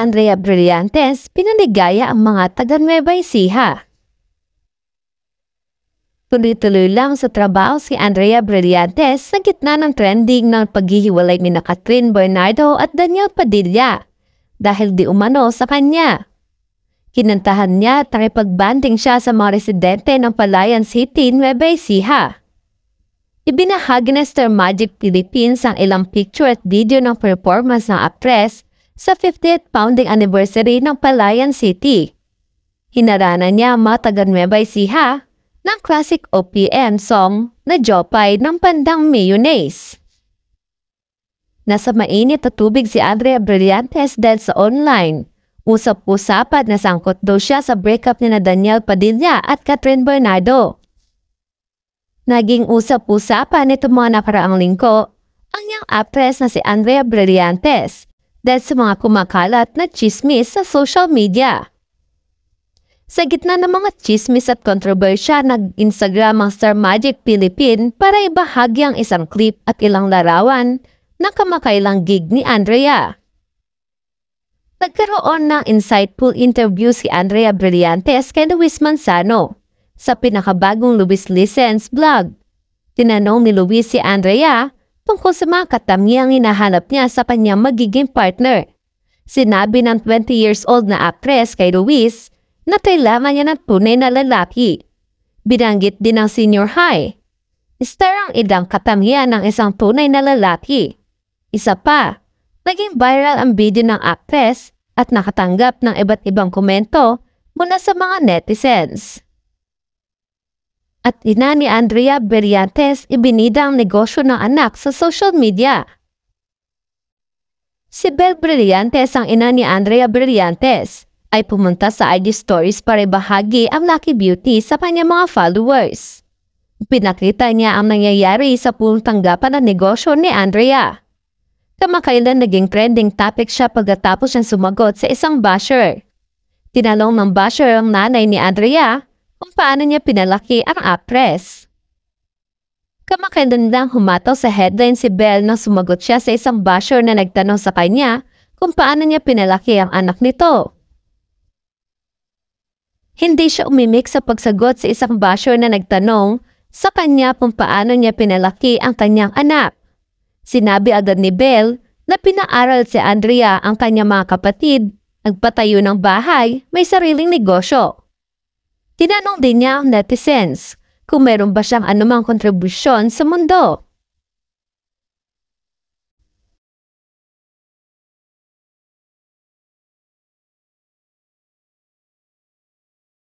Andrea Brillantes, pinaligaya ang mga taga Nueva Ecija. Tuloy-tuloy lang sa trabaho si Andrea Brillantes sa gitna ng trending ng paghihiwalay ni Catherine Bernardo at Daniel Padilla dahil di umano sa kanya. Kinantahan niya at nakipagbanding siya sa mga residente ng Palayan City, Nueva Ecija. Ibinahagi ng Star Magic Philippines ang ilang picture at video ng performance ng actress sa 50th founding anniversary ng Palayan City. Hinaranan niya ang mga taga Nueva Ecija ng classic OPM song na Jopay ng Pandang Mayonnaise. Nasa mainit na tubig si Andrea Brillantes dahil sa online. Usap-usapan na sangkot daw siya sa breakup ni Daniel Padilla at Catherine Bernardo. Naging usap-usapan nito mga nakaraang linggo ang young actress na si Andrea Brillantes dahil sa mga kumakalat na chismis sa social media. Sa gitna ng mga chismis at kontrobersya, nag-Instagram ang Star Magic Philippines para ibahagi ang isang clip at ilang larawan ng kamakailang gig ni Andrea. Nagkaroon ng insightful interview si Andrea Brillantes kay Luis Manzano sa pinakabagong Luis Listens vlog. Tinanong ni Luis si Andrea tungkol sa mga katangiang hinahanap niya sa kanyang magiging partner. Sinabi ng 20 years old na actress kay Luis na kailangan niya ng tunay na lalaki. Binanggit din ng senior high. Star ang ilang katangian ng isang tunay na lalaki. Isa pa, naging viral ang video ng actress at nakatanggap ng iba't ibang komento mula sa mga netizens. At ina ni Andrea Brillantes ibinida ang negosyo ng anak sa social media. Si Belle Brillantes, ang ina ni Andrea Brillantes, ay pumunta sa IG stories para ibahagi ang Lucky Beauty sa kanyang mga followers. Pinakita niya ang nangyayari sa punong tanggapan ng negosyo ni Andrea. Kamakailan naging trending topic siya pagkatapos niyang sumagot sa isang basher. Tinanong ng basher ang nanay ni Andrea kung paano niya pinalaki ang actress. Kamakailan lang humataw sa headline si Belle nang sumagot siya sa isang basher na nagtanong sa kanya kung paano niya pinalaki ang anak nito. Hindi siya umimik sa pagsagot sa isang basher na nagtanong sa kanya kung paano niya pinalaki ang kanyang anak. Sinabi agad ni Belle na pinaaral si Andrea ang kanyang mga kapatid, nagpatayo ng bahay, may sariling negosyo. Tinanong din niya ang netizens kung meron ba siyang anumang kontribusyon sa mundo.